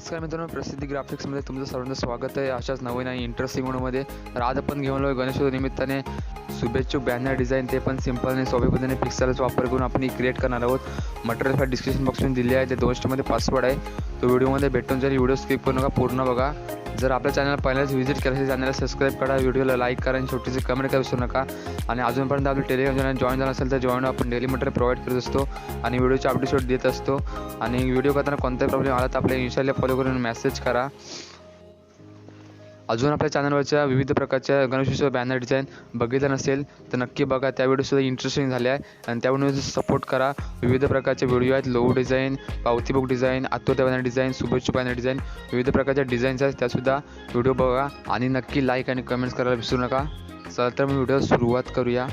नमस्कार मित्रांनो, प्रसिद्धी ग्राफिक्समध्ये तुमचं सर्वांचं स्वागत आहे. अशाच नवीन आणि इंटरेस्टिंग व्हिडिओमध्ये. तर आज आपण घेऊन आलो गणेशोत्सव निमित्ताने शुभेच्छुक बॅनर डिझाईन, ते पण सिंपल आणि सोप्या पद्धतीने पिक्सेलचा वापर करून आपण क्रिएट करणार आहोत. मटेरियल फाईल डिस्क्रिप्शन बॉक्समध्ये दिले आहे. ते 2 स्टेपमध्ये पासवर्ड आहे, तो व्हिडिओमध्ये भेटून जाईल. व्हिडिओ स्किप करू नका, पूर्ण बघा. जर आपल्या चॅनल पहिल्याच व्हिजिट केलं असेल, चॅनलला सबस्क्राईब करा, व्हिडिओला लाईक करा आणि छोटीशी कमेंट करू विसरू नका. आणि अजूनपर्यंत आपलं टेलिग्राम चॅनल जॉईन झालं असेल तर जॉईन, आपण डेली मटेरियल प्रोव्हाइड करत असतो आणि व्हिडिओचे अपडेट देत असतो. आणि व्हिडिओ करताना कोणताही प्रॉब्लेम आला तर आपल्या इन्स्टाला फॉलो करून मेसेज करा. अजून आपल्या चॅनलवरच्या विविध प्रकारच्या गणेशोत्सव बॅनर डिझाईन बघितलं नसेल तर नक्की बघा. त्या व्हिडिओसुद्धा इंटरेस्टिंग झाले आहे आणि त्या व्हिडिओ सपोर्ट करा. विविध प्रकारचे व्हिडिओ आहेत. लोगो डिझाईन, पावती बुक डिझाईन, आत्महत्या बॅनर डिझाईन, शुभेच्छुक बॅनर डिझाईन, विविध प्रकारच्या डिझाईन्स आहेत, त्यासुद्धा व्हिडिओ बघा आणि नक्की लाईक आणि कमेंट्स करायला विसरू नका. चला तर मी व्हिडिओ सुरुवात करूया.